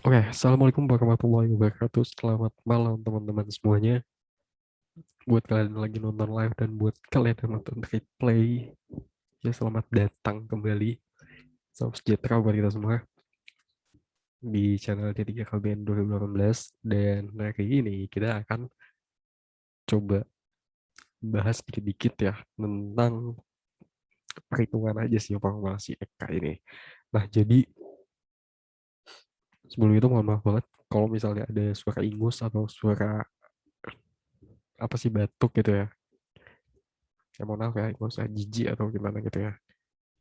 Oke, Assalamualaikum warahmatullahi wabarakatuh. Selamat malam teman-teman semuanya. Buat kalian yang lagi nonton live dan buat kalian yang nonton replay, ya selamat datang kembali. Salam sejahtera buat kita semua di channel D3 KBN 2018. Dan hari ini kita akan coba bahas dikit-dikit ya tentang perhitungan aja sih formulasi EK ini. Nah, jadi sebelum itu mohon maaf banget kalau misalnya ada suara ingus atau suara apa sih batuk gitu ya. Ya mohon maaf ya, nggak usah jijik atau gimana gitu ya.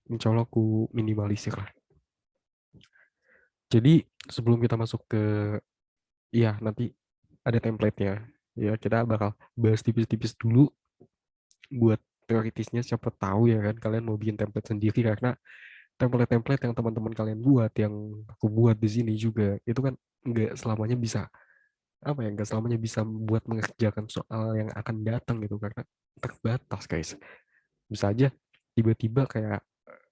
Insya Allah aku minimalisir lah. Jadi sebelum kita masuk ke, ya nanti ada template-nya. Ya kita bakal bahas tipis-tipis dulu buat teoritisnya, siapa tahu ya kan kalian mau bikin template sendiri, karena template-template yang teman-teman kalian buat, yang aku buat di sini juga, itu kan nggak selamanya bisa, apa ya, nggak selamanya bisa buat mengerjakan soal yang akan datang gitu, karena terbatas guys. Bisa aja tiba-tiba kayak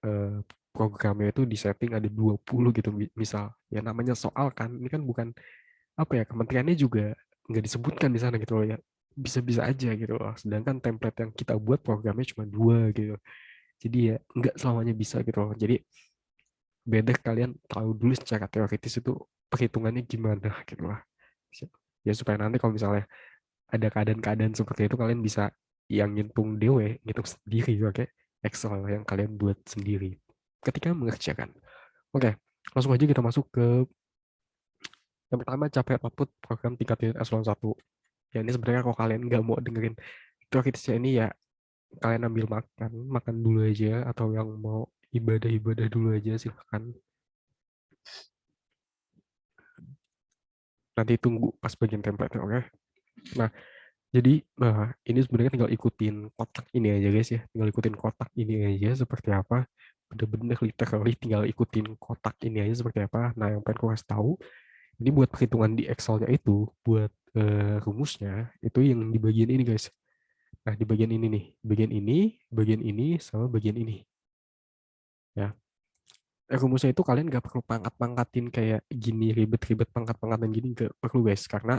eh, programnya itu di setting ada 20 gitu misal. Ya namanya soal kan, ini kan bukan, apa ya, kementeriannya juga nggak disebutkan di sana gitu loh ya. Bisa-bisa aja gitu loh. Sedangkan template yang kita buat programnya cuma dua gitu. Jadi ya nggak selamanya bisa gitu loh. Jadi beda kalian tahu dulu secara teoritis itu perhitungannya gimana gitu lah. Ya supaya nanti kalau misalnya ada keadaan-keadaan seperti itu, kalian bisa yang ngitung dewe, ngitung sendiri pakai Excel yang kalian buat sendiri ketika mengerjakan. Oke, langsung aja kita masuk ke yang pertama, capai output program tingkat unit eselon 1. Ya ini sebenarnya kalau kalian nggak mau dengerin teoritisnya ini ya, kalian ambil makan, makan dulu aja, atau yang mau ibadah-ibadah dulu aja silahkan. Nanti tunggu pas bagian template, oke? Nah, jadi ini sebenarnya tinggal ikutin kotak ini aja guys ya, tinggal ikutin kotak ini aja seperti apa. Bener-bener literally tinggal ikutin kotak ini aja seperti apa. Nah, yang pengen aku kasih tahu, ini buat perhitungan di Excel-nya itu, buat rumusnya itu yang di bagian ini guys. Nah, di bagian ini nih, bagian ini sama bagian ini. Ya, rumusnya itu kalian gak perlu pangkat-pangkatin kayak gini, ribet-ribet pangkat-pangkatan gini, gak perlu guys, karena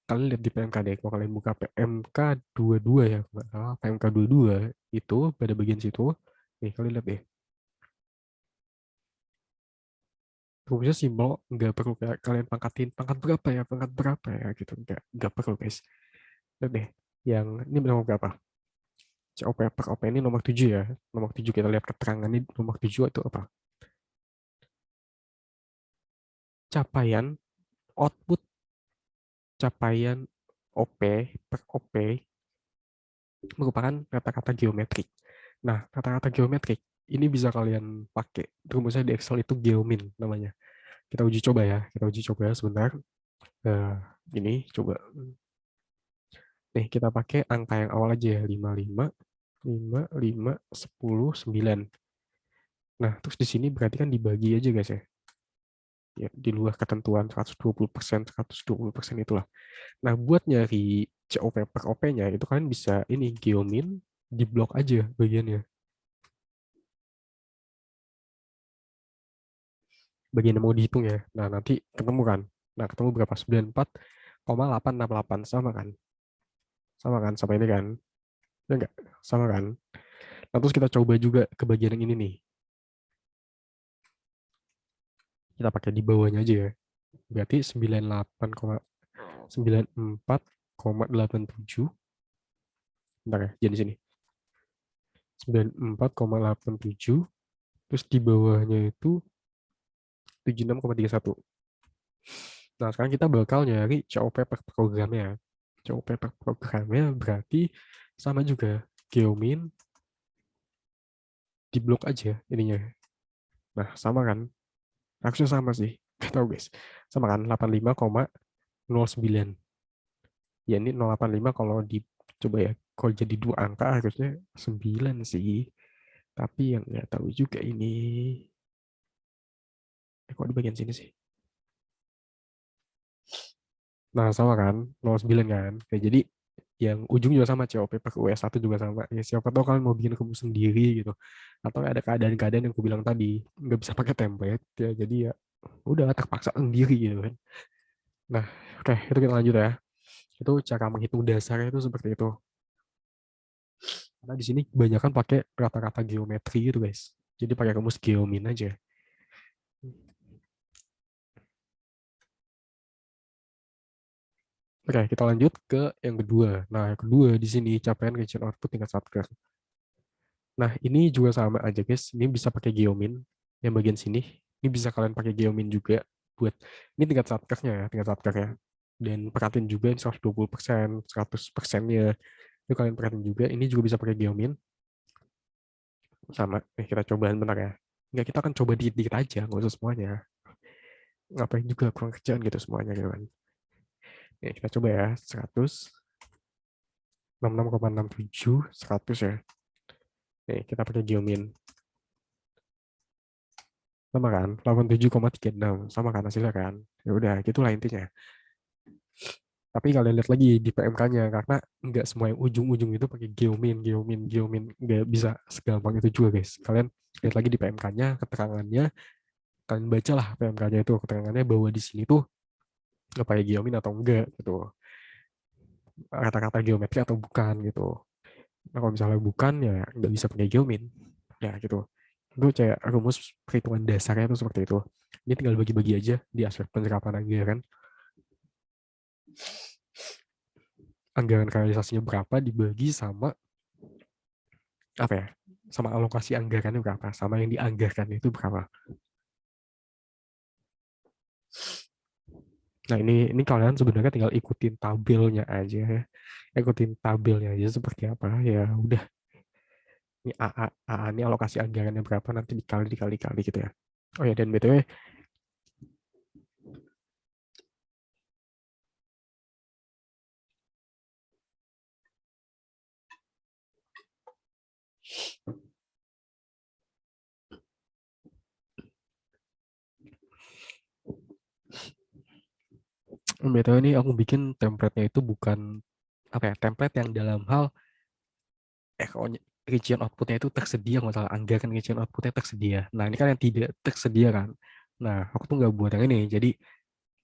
kalian lihat di PMK deh, kalau kalian buka PMK 22 ya, nggak salah, PMK 22 itu pada bagian situ, nih kalian lihat deh, rumusnya simpel, nggak perlu kayak kalian pangkatin pangkat berapa ya gitu, nggak perlu guys. Lihat deh, yang ini nomor berapa? COP per OP ini nomor 7 ya, nomor 7 kita lihat keterangan ini, nomor 7 itu apa? Capaian output, capaian OP per OP merupakan kata-kata geometrik. Nah, kata-kata geometrik ini bisa kalian pakai rumusnya di Excel, itu geomin namanya. Kita uji coba ya, kita uji coba sebentar. Nah, ini coba. Nih, kita pakai angka yang awal aja ya, 55, 5, 5, 10, 9. Nah, terus di sini berarti kan dibagi aja guys ya. Ya, di luar ketentuan 120%, 120% itulah. Nah, buat nyari COP per OP-nya itu kalian bisa ini geomin, di blok aja bagiannya. Bagian yang mau dihitung ya. Nah, nanti ketemu kan. Nah, ketemu berapa? 94,868. Sama kan? Sama kan? Sama ini kan? Ya enggak? Sama kan? Nah, terus kita coba juga ke bagian yang ini nih. Kita pakai di bawahnya aja ya. Berarti 94,87. Bentar ya, jadi sini. 94,87. Terus di bawahnya itu 76,31. Nah, sekarang kita bakal nyari COP per programnya. COP per programnya berarti sama juga. Geomin di blok aja ininya. Nah, sama kan? Harusnya sama sih. Gak tahu guys. Sama kan? 85,09. Ya ini 085 kalau dicoba ya. Kalau jadi dua angka harusnya 9 sih. Tapi yang nggak tahu juga ini. Kok di bagian sini sih? Nah, sama kan? 09 kan? Oke, jadi yang ujung juga sama, COP per US1 juga sama. Ya, siapa tahu kalian mau bikin rumus sendiri gitu. Atau ada keadaan-keadaan yang aku bilang tadi, nggak bisa pakai template. Ya, jadi ya udah terpaksa sendiri gitu kan. Nah, oke, itu kita lanjut ya. Itu cara menghitung dasarnya itu seperti itu. Karena di sini kebanyakan pakai rata-rata geometri gitu guys. Jadi pakai rumus geomin aja. Oke, kita lanjut ke yang kedua. Nah, yang kedua di sini capaian region output tingkat Satker. Nah, ini juga sama aja guys. Ini bisa pakai geomin yang bagian sini. Ini bisa kalian pakai geomin juga buat ini tingkat Satkernya ya, tingkat Satkernya. Dan perhatiin juga yang 120%, 100%-nya. Itu kalian perhatiin juga. Ini juga bisa pakai geomin. Sama. Kita cobain bentar ya. Enggak, kita akan coba dikit-dikit aja, nggak usah semuanya. Ngapain juga kurang kerjaan gitu semuanya gitu kan. Kita coba ya. 100, 66,67, 100 ya. Kita pakai geomin. Sama kan? 87,36. Sama kan hasilnya kan? Ya udah, gitulah intinya. Tapi kalian lihat lagi di PMK-nya, karena nggak semua yang ujung-ujung itu pakai geomin, geomin, geomin. Nggak bisa segampang itu juga, guys. Kalian lihat lagi di PMK-nya, keterangannya, kalian bacalah PMK-nya itu, keterangannya bahwa di sini tuh nggak pakai geomin atau enggak, gitu. Kata-kata geometri atau bukan, gitu. Nah, kalau misalnya bukan, ya nggak bisa pakai geomin. Ya, gitu. Itu kayak rumus perhitungan dasarnya itu seperti itu. Ini tinggal bagi-bagi aja di aspek penyerapan anggaran. Anggaran realisasinya berapa dibagi sama apa ya, sama alokasi anggarannya berapa, sama yang dianggarkan itu berapa. Nah, ini kalian sebenarnya tinggal ikutin tabelnya aja ya. Ikutin tabelnya aja seperti apa ya udah. Ini AA ini alokasi anggarannya berapa, nanti dikali gitu ya. Oh ya, dan BTW BTW ini aku bikin template-nya itu bukan apa ya, template yang dalam hal kalau region output-nya itu tersedia, masalah anggaran region output-nya tersedia. Nah, ini kan yang tidak tersedia kan. Nah, aku tuh nggak buat yang ini. Jadi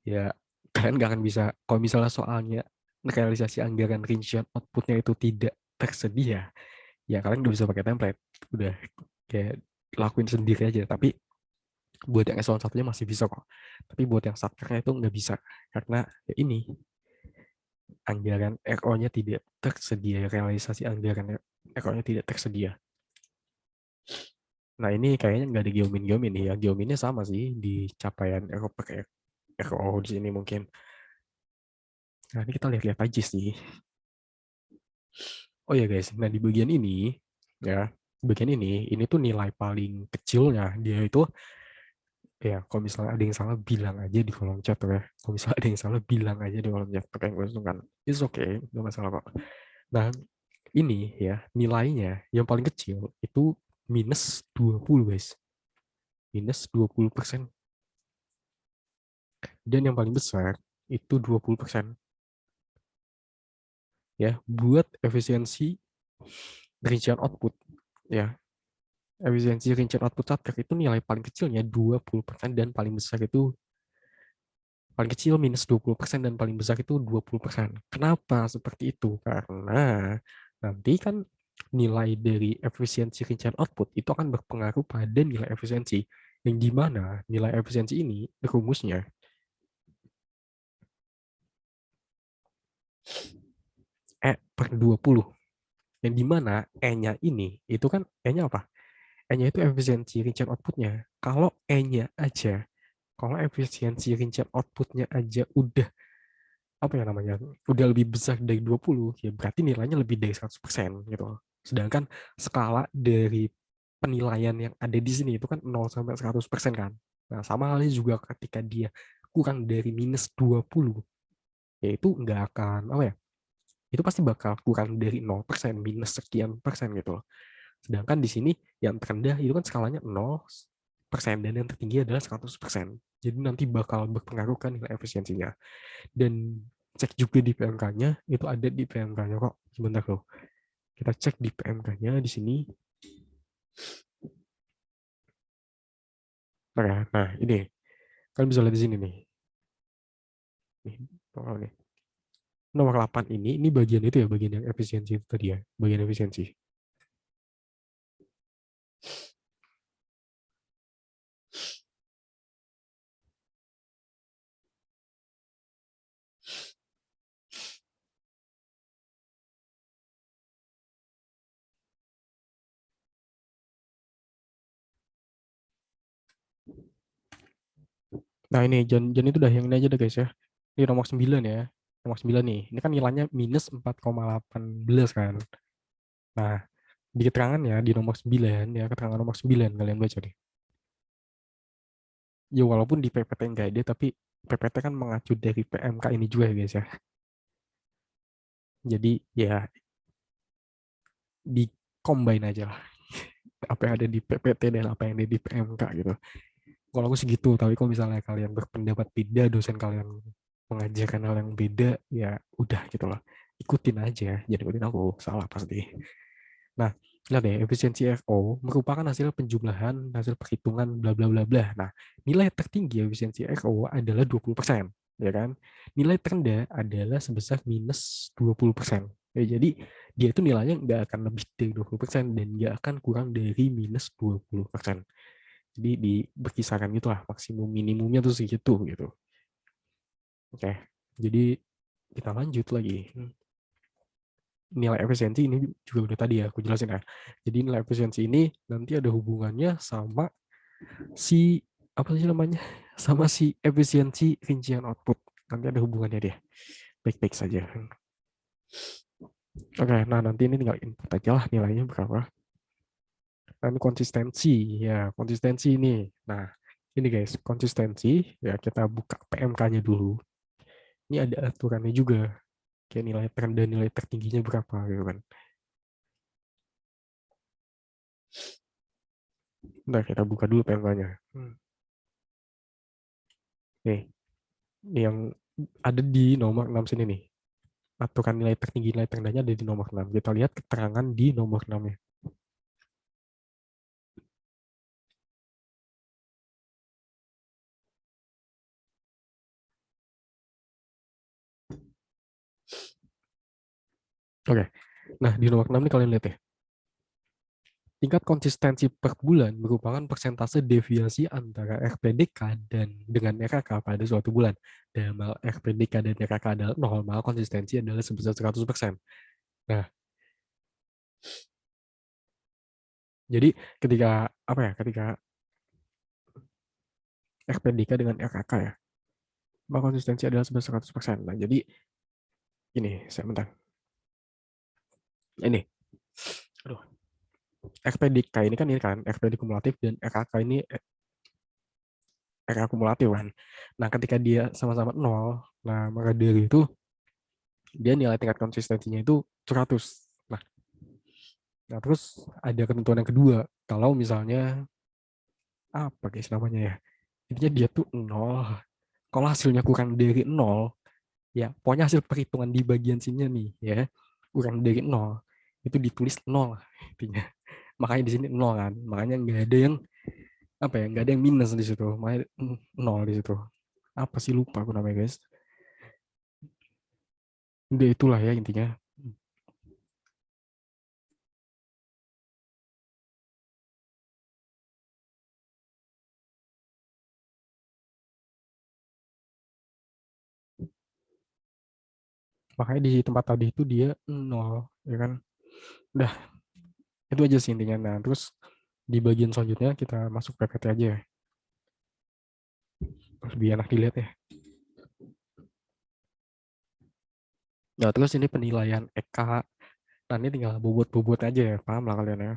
ya kalian nggak akan bisa, kalau misalnya soalnya realisasi anggaran rincian outputnya itu tidak tersedia, ya kalian udah bisa pakai template, udah kayak lakuin sendiri aja. Tapi buat yang eselon satunya masih bisa kok, tapi buat yang satkernya itu nggak bisa, karena ya ini anggaran RO-nya tidak tersedia, realisasi anggaran RO-nya tidak tersedia. Nah, ini kayaknya nggak ada geomin nih ya, geominnya sama sih di capaian RO pakai RO di sini mungkin. Nah, ini kita lihat-lihat aja sih. Oh ya guys, nah di bagian ini ya, bagian ini tuh nilai paling kecilnya dia itu ya, kalau misalnya ada yang salah bilang aja di kolom chat tuh ya. Kalau misalnya ada yang salah bilang aja di kolom chat pakai gue kan. It's okay, nggak masalah kok. Nah, ini ya nilainya yang paling kecil itu -20 guys. -20%. Dan yang paling besar itu 20% ya buat efisiensi rincian output ya. Efisiensi rincian output satker itu nilai paling kecilnya 20% dan paling besar itu paling kecil -20% dan paling besar itu 20%. Kenapa seperti itu? Karena nanti kan nilai dari efisiensi rincian output itu akan berpengaruh pada nilai efisiensi. Yang dimana nilai efisiensi ini rumusnya E/20. Yang dimana E-nya ini, itu kan E-nya apa? E-nya itu efisiensi rincian outputnya. Kalau efisiensi rincian outputnya aja udah apa ya namanya, udah lebih besar dari 20, ya berarti nilainya lebih dari 100% gitu. Sedangkan skala dari penilaian yang ada di sini itu kan 0 sampai 100% kan. Nah, sama halnya juga ketika dia kurang dari -20, yaitu nggak akan apa ya, itu pasti bakal kurang dari 0%, minus sekian persen gitu loh. Sedangkan di sini yang terendah itu kan skalanya 0% dan yang tertinggi adalah 100%. Jadi nanti bakal berpengaruh kan nilai efisiensinya. Dan cek juga di PMK-nya, itu ada di PMK-nya kok. Sebentar loh. Kita cek di PMK-nya di sini. Nah, ini. Kalian bisa lihat di sini nih. Nih, nih. Nomor 8 ini bagian itu ya, bagian yang efisiensi itu tadi ya, bagian efisiensi. Nah ini Jan itu udah yang ini aja deh guys ya. Ini nomor 9 ya. Nomor 9 nih. Ini kan nilainya minus 4,18 kan. Nah, di keterangannya di nomor 9 ya, keterangan nomor 9 kalian baca deh. Ya walaupun di PPT enggak ada, tapi PPT kan mengacu dari PMK ini juga ya guys ya. Jadi ya di combine aja lah. Apa yang ada di PPT dan apa yang ada di PMK gitu. Kalau aku segitu, tapi kalau misalnya kalian berpendapat beda, dosen kalian mengajarkan hal yang beda, ya udah gitu loh. Ikutin aja, jangan ikutin aku, salah pasti. Nah, lihat deh, efisiensi FO merupakan hasil penjumlahan, hasil perhitungan, bla bla bla bla. Nah, nilai tertinggi efisiensi FO adalah 20%, ya kan? Nilai terendah adalah sebesar minus 20%. Ya, jadi dia itu nilainya nggak akan lebih dari 20% dan nggak akan kurang dari minus 20%. Jadi di berkisaran gitulah, maksimum minimumnya tuh segitu gitu. Oke, jadi kita lanjut lagi. Nilai efisiensi ini juga udah tadi ya aku jelasin ya. Jadi nilai efisiensi ini nanti ada hubungannya sama si apa sih namanya? Sama si efisiensi rincian output. Nanti ada hubungannya dia. Baik-baik saja. Oke, nah nanti ini tinggal input aja lah nilainya berapa. Dan konsistensi, ya konsistensi ini. Nah, ini guys, konsistensi ya kita buka PMK-nya dulu. Ini ada aturannya juga. Kayak nilai terendah, nilai tertingginya berapa gitu kan. Nah, kita buka dulu PMK-nya. Nih, yang ada di nomor 6 sini nih. Aturan nilai tertinggi, nilai terendahnya ada di nomor 6. Kita lihat keterangan di nomor 6-nya. Oke. Nah, di nomor 6 nih kalian lihat ya. Tingkat konsistensi per bulan merupakan persentase deviasi antara RPDK dan dengan RKK pada suatu bulan. Dan RPDK dan RKK adalah 0, maka konsistensi adalah sebesar 100%. Nah, jadi ketika apa ya? Ketika RPDK dengan RKK ya, maka konsistensi adalah sebesar 100%. Nah, jadi ini, saya bentar. Ini, aduh, RPDK ini kan RPD kumulatif dan RKK ini RK kumulatif kan. Nah, ketika dia sama-sama 0, nah maka dari itu dia nilai tingkat konsistensinya itu 100. Nah, terus ada ketentuan yang kedua. Kalau misalnya apa guys namanya ya? Intinya dia tuh 0. Kalau hasilnya kurang dari 0, ya pokoknya hasil perhitungan di bagian sini nih ya, kurang dari 0, itu ditulis 0 intinya. Makanya di sini 0 kan. Makanya nggak ada yang apa ya, nggak ada yang minus di situ, makanya 0 di situ. Apa sih, lupa aku namanya guys. Udah itulah ya intinya. Makanya di tempat tadi itu dia 0 ya kan. Udah, itu aja sih intinya. Nah terus di bagian selanjutnya kita masuk PPT aja ya, lebih enak dilihat ya. Nah terus ini penilaian EK. Nah ini tinggal bobot-bobot aja ya, paham lah kalian ya.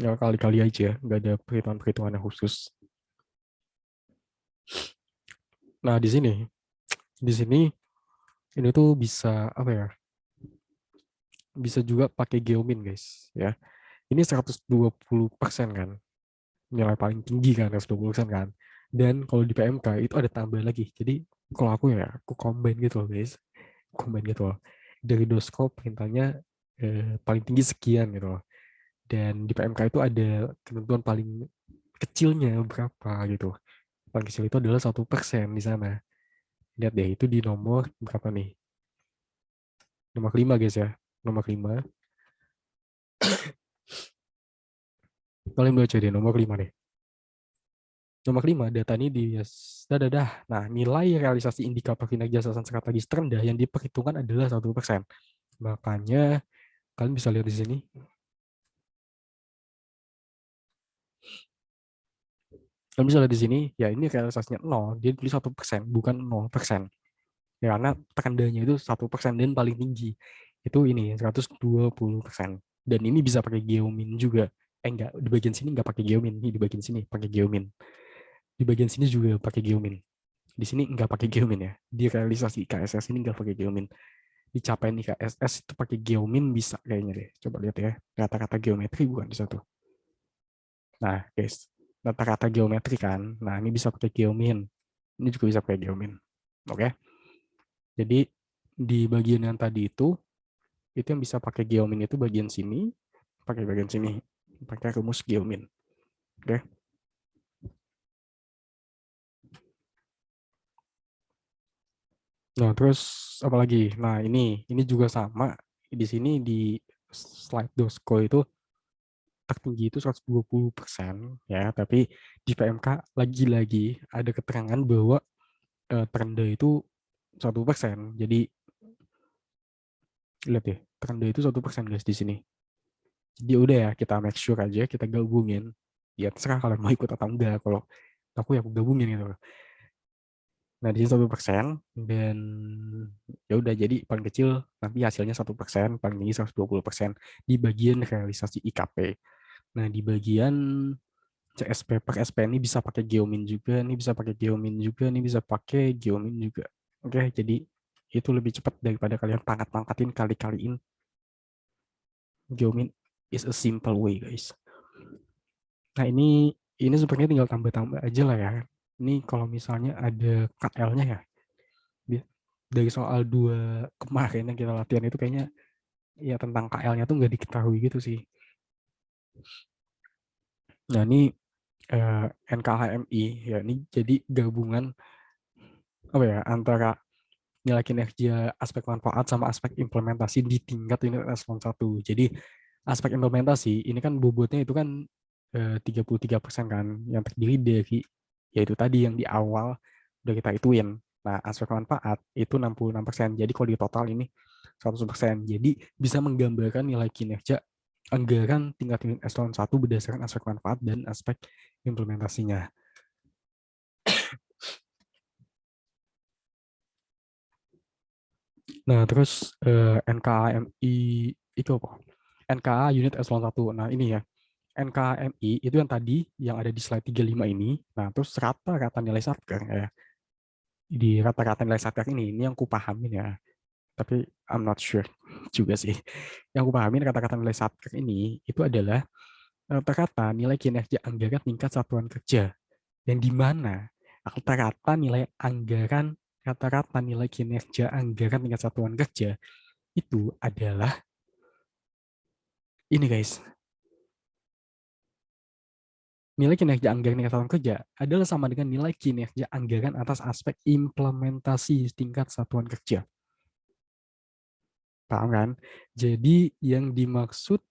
Ya kali-kali aja, nggak ada perhitungan-perhitungan yang khusus. Nah di sini ini tuh bisa apa ya, bisa juga pakai Geomin guys ya. Ini 120% kan, nilai paling tinggi kan, 120% kan. Dan kalau di PMK itu ada tambah lagi. Jadi kalau aku ya, aku combine gitu loh guys. Combine gitu loh. Dari doskop perintahnya paling tinggi sekian gitu loh. Dan di PMK itu ada ketentuan paling kecilnya berapa gitu. Paling kecil itu adalah 1% di sana. Lihat deh, itu di nomor berapa nih? Nomor 5 guys ya. Nomor 5. Kalian baca deh nomor 5 deh. Nomor 5, data ini di dadah. Nah, nilai realisasi indikator kinerja sasaran strategis terendah yang diperhitungkan adalah 1%. Makanya kalian bisa lihat di sini. Kalian bisa lihat di sini, ya ini realisasinya 0, dia tulis 1%, bukan 0%. Ya, karena terendahnya itu 1% dan paling tinggi. Itu ini 120%. Dan ini bisa pakai geomin juga. Enggak, di bagian sini enggak pakai geomin. Ini di bagian sini pakai geomin. Di bagian sini juga pakai geomin. Di sini enggak pakai geomin ya. Di realisasi KSS ini enggak pakai geomin. Dicapai nih KSS itu pakai geomin bisa kayaknya deh. Coba lihat ya. Kata-kata geometri bukan di satu. Nah, guys, kata-kata geometri kan. Nah, ini bisa pakai geomin. Ini juga bisa pakai geomin. Oke. Jadi di bagian yang tadi itu yang bisa pakai geomin itu bagian sini, pakai bagian sini, pakai rumus geomin. Oke. Nah, terus apa lagi? Nah, ini juga sama. Di sini di slide Dosko itu tertinggi itu 120% ya, tapi di PMK lagi-lagi ada keterangan bahwa terendah itu 1%. Jadi lihat deh, terendah itu 1% guys di sini. Jadi udah ya, kita make sure aja kita gabungin. Ya terserah kalian mau ikut atau enggak. Kalau aku ya aku gabungin gitu. Nah di sini 1%, dan ya udah jadi paling kecil nanti hasilnya 1%, paling tinggi 120% di bagian realisasi IKP. Nah di bagian CSP per SP ini bisa pakai geomin juga, ini bisa pakai geomin juga, ini bisa pakai geomin juga. Oke, jadi itu lebih cepat daripada kalian pangkat-pangkatin kali-kaliin. Geomin is a simple way guys. Nah ini sebenarnya tinggal tambah-tambah aja lah ya. Ini kalau misalnya ada KL-nya ya, dari soal 2 kemarin yang kita latihan itu kayaknya ya tentang KL-nya tuh nggak diketahui gitu sih. Nah ini NKHMI ya, ini jadi gabungan apa ya antara nilai kinerja aspek manfaat sama aspek implementasi di tingkat unit eselon 1. Jadi aspek implementasi ini kan bobotnya itu kan 33% kan, yang terdiri dari yaitu tadi yang di awal udah kita ituin. Nah, aspek manfaat itu 66%. Jadi kalau di total ini 100%. Jadi bisa menggambarkan nilai kinerja anggaran tingkat unit eselon 1 berdasarkan aspek manfaat dan aspek implementasinya. Nah, terus NKMI itu apa? NKA unit eselon 1. Nah, ini ya. NKMI itu yang tadi yang ada di slide 35 ini. Nah, terus rata-rata nilai satker ya. Di rata-rata nilai satker ini yang kupahamin ya. Tapi I'm not sure juga sih. Yang kupahamin kata-kata nilai satker ini itu adalah rata-rata nilai kinerja anggaran tingkat satuan kerja. Yang di mana rata-rata nilai kinerja anggaran tingkat satuan kerja itu adalah ini guys. Nilai kinerja anggaran tingkat satuan kerja adalah sama dengan nilai kinerja anggaran atas aspek implementasi tingkat satuan kerja. Paham kan? Jadi yang dimaksud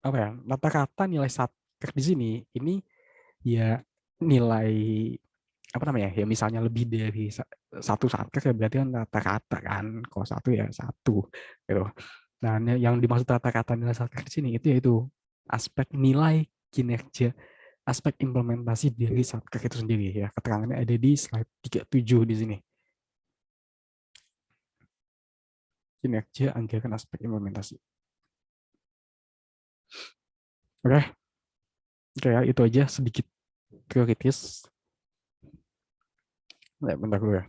apa ya? Rata-rata nilai satker di sini ini ya nilai apa namanya? Ya misalnya lebih dari satu satker ya berarti kan rata-rata kan. Kalau satu ya satu gitu. Nah, yang dimaksud rata-rata nilai satker di sini itu yaitu aspek nilai kinerja, aspek implementasi dari satker itu sendiri ya. Keterangannya ada di slide 37 di sini. Kinerja anggaran aspek implementasi. Oke, oke ya, itu aja sedikit teoritis. Nah, bentar gue ya.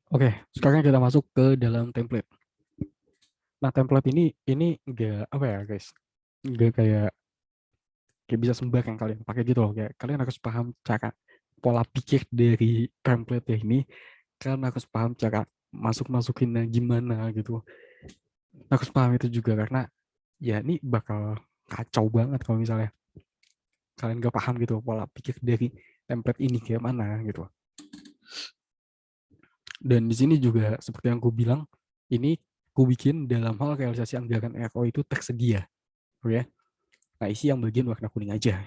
Oke, sekarang kita masuk ke dalam template. Nah, template ini enggak apa ya, guys? Enggak kayak bisa sembarang kalian pakai gitu loh. Kayak kalian harus paham cara pola pikir dari template ini, kalian harus paham cara masukinnya gimana gitu. Harus paham itu juga karena ya ini bakal kacau banget kalau misalnya kalian gak paham gitu pola pikir dari template ini kayak mana gitu. Dan di sini juga seperti yang gue bilang, ini gue bikin dalam hal realisasi anggaran RO itu tersedia, oke ya. Nah, isi yang bagian warna kuning aja.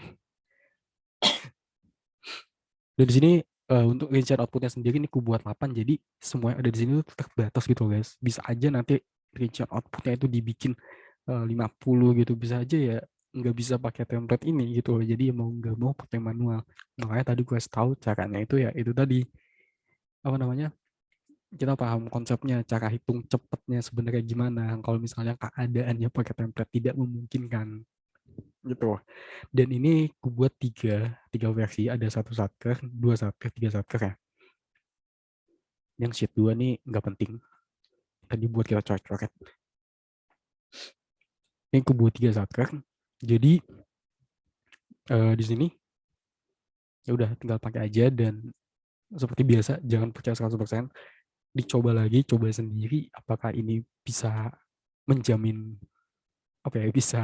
Dan di sini untuk rincian outputnya sendiri ini ku buat 8, jadi semua yang ada di sini tuh terbatas gitu guys. Bisa aja nanti rincian outputnya itu dibikin 50 gitu, bisa aja ya nggak bisa pakai template ini gitu. Jadi mau nggak mau pakai manual. Makanya tadi gue tahu caranya itu ya itu tadi apa namanya, kita paham konsepnya, cara hitung cepatnya sebenarnya gimana. Kalau misalnya keadaannya pakai template tidak memungkinkan gitu. Dan ini gue buat tiga versi, ada satu satker, dua satker, tiga satker ya. Yang sheet 2 nih nggak penting, tadi buat kita coret-coret. Ini gue buat tiga satker. Jadi di sini ya udah tinggal pakai aja, dan seperti biasa jangan percaya 100%, dicoba lagi, coba sendiri apakah ini bisa menjamin apa ya, bisa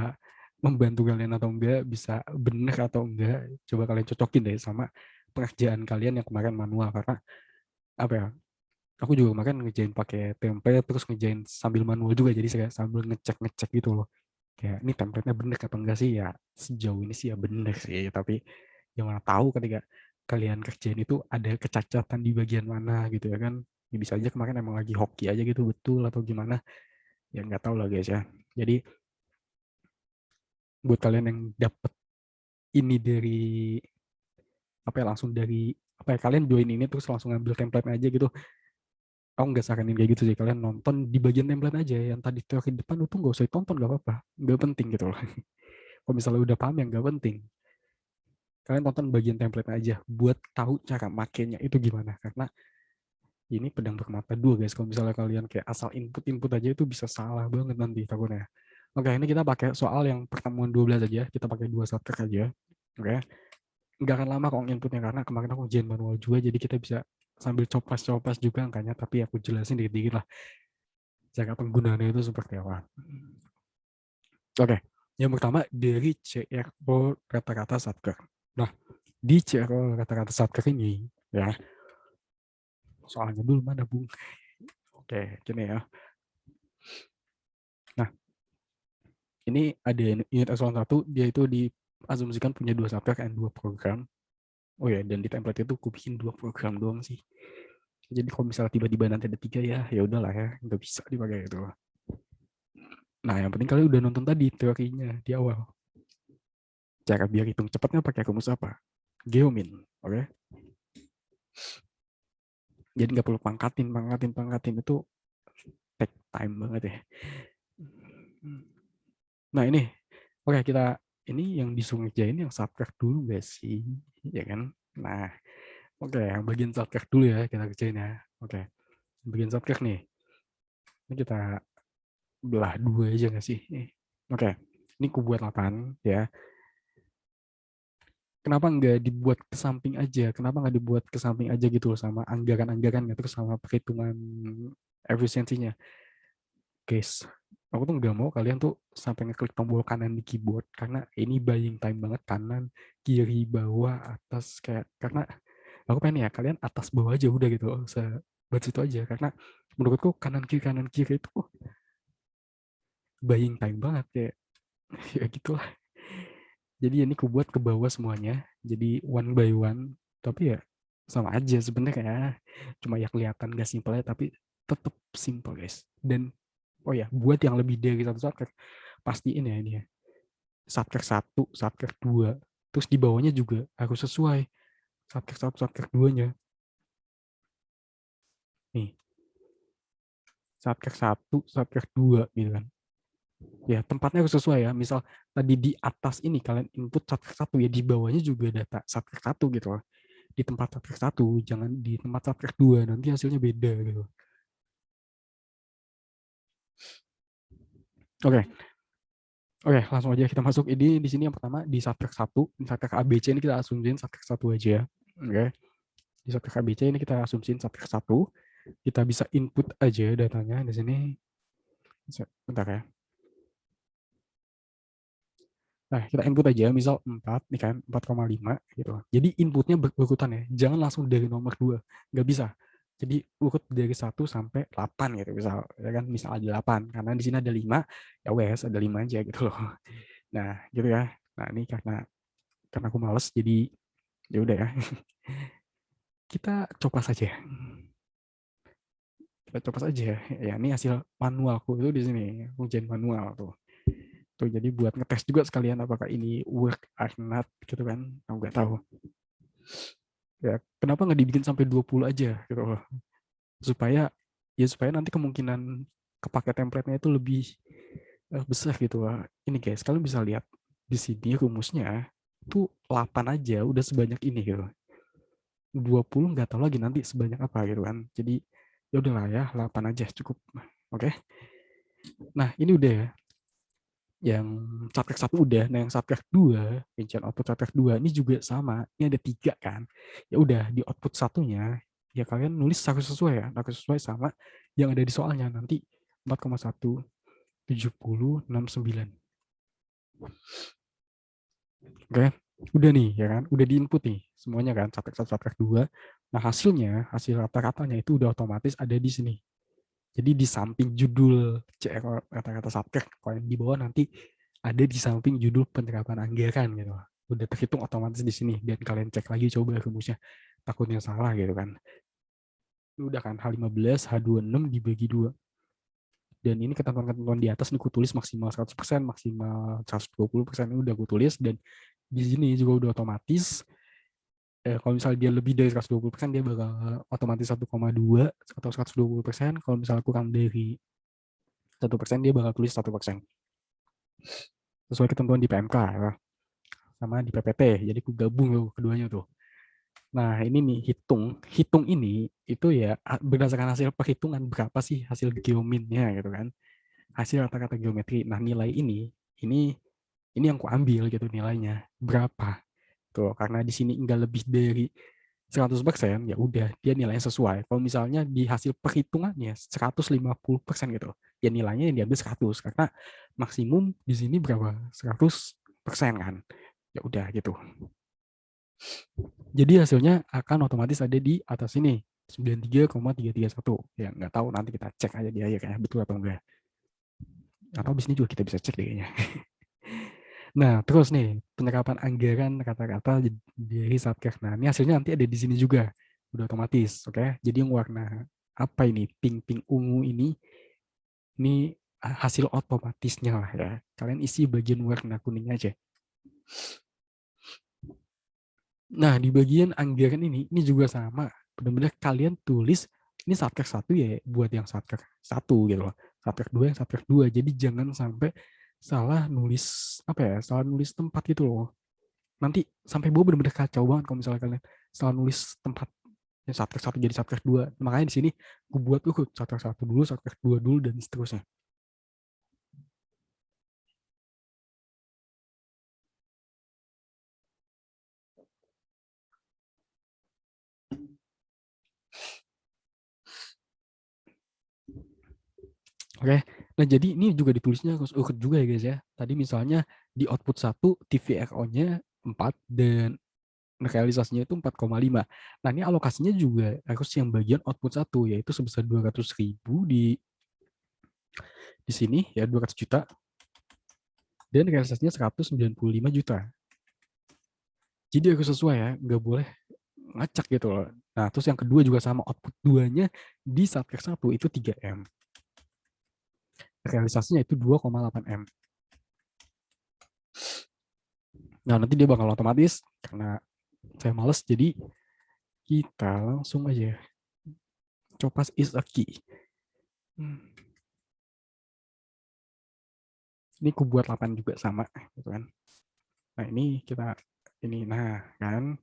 membantu kalian atau enggak, bisa benar atau enggak. Coba kalian cocokin deh sama pekerjaan kalian yang kemarin manual, karena apa ya, aku juga kemarin ngejain pakai template terus ngejain sambil manual juga, jadi saya sambil ngecek gitu loh, kayak ini template-nya bener atau enggak sih. Ya sejauh ini sih ya bener sih, tapi yang mana tahu ketika kalian kerjain itu ada kecacatan di bagian mana gitu ya kan. Ya, bisa aja kemarin emang lagi hoki aja gitu betul atau gimana, ya nggak tahu lah guys ya. Jadi buat kalian yang dapet ini dari apa ya, langsung dari apa ya, kalian join ini terus langsung ngambil template aja gitu, aku nggak saranin kayak gitu sih. Kalian nonton di bagian template aja, yang tadi teori depan itu nggak usah ditonton, nggak apa-apa, nggak penting gitu loh. Kalau misalnya udah paham ya nggak penting, kalian tonton bagian template aja buat tahu cara makainya itu gimana, karena ini pedang bermata dua guys. Kalau misalnya kalian kayak asal input aja itu bisa salah banget nanti takutnya. Oke, ini kita pakai soal yang pertemuan 12 aja, kita pakai dua satker aja. Oke, nggak akan lama kok inputnya karena kemarin aku ujian manual juga, jadi kita bisa sambil copas juga angkanya, tapi aku jelasin dikit-dikit lah cara penggunaannya itu seperti apa. Oke, yang pertama dari CRO rata-rata satker. Nah, di CRO rata-rata satker ini ya, soalnya dulu mana Bung? Oke, gini ya. Nah, ini ada unit eselon 1, dia itu diasumsikan punya dua satker dan dua program. Oh ya, dan di template itu aku bikin dua program doang sih. Jadi kalau misalnya tiba-tiba nanti ada tiga ya udahlah ya, nggak bisa dipakai itu. Nah, yang penting kalian udah nonton tadi teorinya di awal. Cara biar hitung cepatnya pakai rumus apa? Geomin, oke? Okay? Jadi nggak perlu pangkatin itu take time banget ya. Nah ini, oke kita ini yang disuruh ngerjain yang subtract dulu gak sih, ya kan? Nah, oke yang bagian subtract dulu ya kita kerjain ya. Oke, bagian subtract nih, ini kita belah dua aja gak sih? Oke, ini ku buat 8 ya. Kenapa nggak dibuat ke samping aja? Kenapa nggak dibuat ke samping aja gitu loh, sama anggaran-anggarannya terus sama perhitungan efisiensinya? Guys, aku tuh nggak mau kalian tuh sampai ngeklik tombol kanan di keyboard, karena ini buying time banget, kanan, kiri, bawah, atas, kayak karena aku pengen ya kalian atas bawah aja udah gitu, buat situ aja, karena menurutku kanan kiri itu buying time banget kayak ya gitulah. Jadi ini aku buat ke bawah semuanya, jadi one by one, tapi ya sama aja sebenarnya, cuma ya kelihatan gak simple ya, tapi tetap simple guys. Dan oh ya, buat yang lebih dari satu satker, pastiin ya ini ya. Satker satu, satker dua, terus di bawahnya juga harus sesuai. Satker satu, satker duanya. Nih, satker satu, satker dua gitu kan. Ya, tempatnya harus sesuai ya. Misal tadi di atas ini kalian input satker satu, ya di bawahnya juga data satker satu gitu loh. Di tempat satker satu, jangan di tempat satker dua, nanti hasilnya beda gitu. Oke, oke, langsung aja kita masuk. Ini di sini yang pertama di subtract 1, di subtract ABC ini kita asumsiin subtract 1 aja. Oke. Di subtract ABC ini kita asumsiin subtract 1. Kita bisa input aja datanya di sini. Bentar ya. Nah, kita input aja, misal 4, nih kan, 4,5 gitu. Jadi inputnya berurutan ya, jangan langsung dari nomor 2, nggak bisa. Jadi urut dari 1 sampai 8 gitu, misal, ya kan, misal ada 8, karena di sini ada 5, ya wes, ada 5 aja gitu loh. Nah, gitu ya. Nah, ini karena aku males, jadi ya udah ya. Kita coba saja. Kita coba saja. Ya, ini hasil manualku itu di sini, ujian manual tuh. Tuh, jadi buat ngetes juga sekalian apakah ini work or not gitu kan. Aku nggak tahu. Ya, kenapa nggak dibikin sampai 20 aja gitu loh. Supaya supaya nanti kemungkinan kepake template-nya itu lebih besar gitu loh. Ini guys, kalian bisa lihat di sini rumusnya itu 8 aja udah sebanyak ini gitu. 20 nggak tahu lagi nanti sebanyak apa gitu kan. Jadi ya udahlah ya, 8 aja cukup. Oke. Nah, ini udah ya. Yang subtract 1 udah, nah yang subtract 2, rincian output subtract 2 ini juga sama, ini ada 3 kan. Ya udah di output satunya ya kalian nulis harus sesuai ya, harus sesuai sama yang ada di soalnya nanti 4,1 70 69. Oke, udah nih ya kan, udah di input nih semuanya kan, subtract 1 subtract 2. Nah, hasil rata-ratanya itu udah otomatis ada di sini. Jadi di samping judul CR kata-kata subtract, kalau yang di bawah nanti ada di samping judul penerapan anggaran gitu. Udah terhitung otomatis di sini dan kalian cek lagi coba rumusnya. Takutnya salah gitu kan. Udah kan H15, H26 dibagi 2. Dan ini ketentuan-ketentuan di atas ini aku tulis maksimal 100%, maksimal 120% ini udah aku tulis dan di sini juga udah otomatis kalau misalnya dia lebih dari 120% dia bakal otomatis 1,2 atau 120%. Kalau misalnya kurang dari 1% dia bakal tulis 1%. Sesuai ketentuan di PMK ya, sama di PPT. Jadi aku gabung tuh keduanya tuh. Nah, ini nih hitung ini itu ya berdasarkan hasil perhitungan berapa sih hasil geominnya gitu kan. Hasil rata-rata geometri. Nah, nilai ini ini yang ku ambil gitu nilainya. Berapa? Tuh, karena di sini enggak lebih dari 100%, ya udah dia nilainya sesuai. Kalau misalnya di hasil perhitungannya 150% gitu, ya nilainya yang diambil 100 karena maksimum di sini berapa? 100% kan. Ya udah gitu. Jadi hasilnya akan otomatis ada di atas ini 93,331. Ya nggak tahu, nanti kita cek aja di akhir ya betul atau enggak. Atau di sini juga kita bisa cek deh kayaknya. Nah, terus nih, penerapan anggaran kata-kata dari Satker. Nah, ini hasilnya nanti ada di sini juga. Udah otomatis, oke? Jadi yang warna apa ini? Pink-pink ungu ini hasil otomatisnya lah ya. Kalian isi bagian warna kuning aja. Nah, di bagian anggaran ini juga sama. Benar-benar kalian tulis, ini Satker 1 ya buat yang Satker 1 gitu loh. Satker 2 yang Satker 2. Jadi jangan sampai salah nulis, apa ya, salah nulis tempat gitu loh. Nanti sampai bawah bener-bener kacau banget kalau misalnya kalian salah nulis tempat yang subtract 1 jadi subtract 2. Makanya di sini gue buat tuh subtract 1 dulu, subtract 2 dulu dan seterusnya. Oke. Nah, jadi ini juga ditulisnya harus urut juga ya guys ya. Tadi misalnya di output 1 TVRO-nya 4 dan realisasinya itu 4,5. Nah, ini alokasinya juga harus yang bagian output 1 yaitu sebesar 200.000 di sini ya 200 juta dan realisasinya 195 juta. Jadi harus sesuai ya, nggak boleh ngacak gitu loh. Nah, terus yang kedua juga sama, output 2-nya di subtract 1 itu 3M. Realisasinya itu 2,8M. Nah, nanti dia bakal otomatis karena saya males, jadi kita langsung aja copas is a key. Ini ku buat 8 juga sama gitu kan. Nah, ini kita nah kan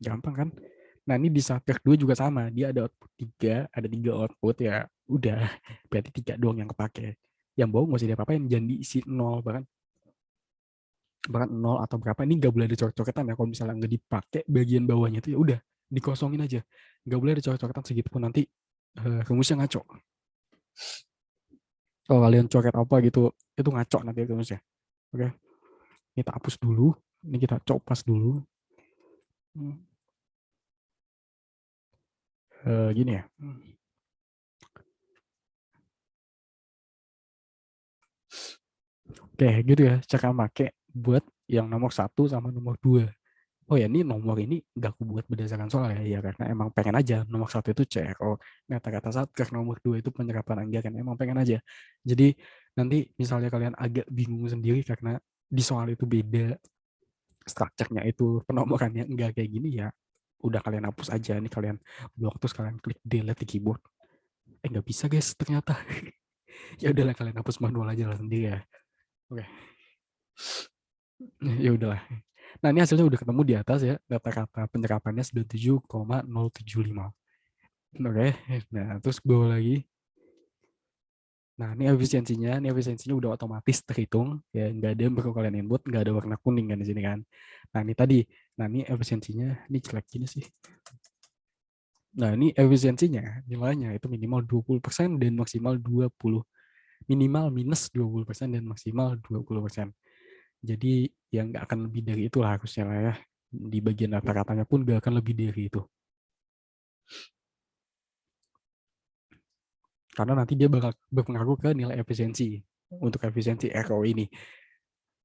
gampang kan. Nah, ini di subtract 2 juga sama, dia ada output 3, ada 3 output ya. Udah, berarti 3 doang yang kepake. yang bawah nggak usah diapa-apain, jangan diisi nol, bahkan bahkan nol atau berapa, ini nggak boleh ada coret-coretan ya. Kalau misalnya nggak dipakai bagian bawahnya itu ya udah dikosongin aja, nggak boleh ada coret-coretan segitu pun, nanti rumusnya ngaco. Kalau kalian coret apa gitu itu ngaco nanti rumusnya. Oke, kita hapus dulu, ini kita copas dulu. Gini ya. Oke, gitu ya cara make buat yang nomor satu sama nomor dua. Oh ya, ini nomor ini gak aku buat berdasarkan soal ya, karena emang pengen aja nomor satu itu CRO, kata-kata satker, nomor dua itu penyerapan anggaran, emang pengen aja. Jadi nanti misalnya kalian agak bingung sendiri karena di soal itu beda, strukturnya itu penomorannya enggak kayak gini ya, udah kalian hapus aja nih, kalian blok terus kalian klik delete di keyboard. Nggak bisa guys ternyata. Ya udahlah, kalian hapus manual aja lah sendiri ya. Oke. Ya udahlah. Nah, ini hasilnya udah ketemu di atas ya. Data-kata penyerapannya 97,075. Oke. Nah, terus ke bawah lagi. Nah, ini efisiensinya udah otomatis terhitung. Ya, nggak ada yang perlu kalian input, nggak ada warna kuning kan di sini kan. Nah, ini tadi. Nah, ini efisiensinya, ini jelek gini sih. Nah, ini efisiensinya, nilainya itu minimal 20% dan maksimal 20. Minimal minus 20% dan maksimal 20%. Jadi yang nggak akan lebih dari itulah harusnya lah ya. Di bagian rata-ratanya pun nggak akan lebih dari itu. Karena nanti dia bakal berpengaruh ke nilai efisiensi untuk efisiensi RO ini.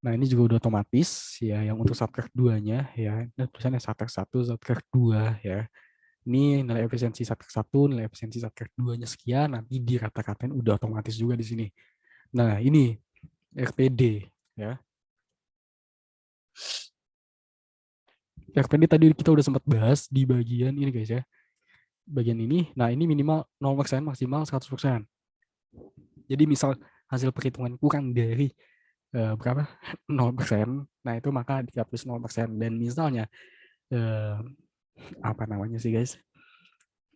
Nah, ini juga udah otomatis ya, yang untuk subtract 2-nya ya. Ini tulisannya subtract 1, subtract 2 ya. Ini nilai efisiensi subtract 1, nilai efisiensi subtract 2-nya sekian, nanti di rata-ratain udah otomatis juga di sini. Nah, ini RPD ya. RPD tadi kita udah sempat bahas di bagian ini guys ya. Bagian ini, nah ini minimal 0%, maksimal 100%. Jadi misal hasil perhitungan kurang dari berapa 0%, nah itu maka dihapus 0%. Dan misalnya eh, apa namanya sih guys,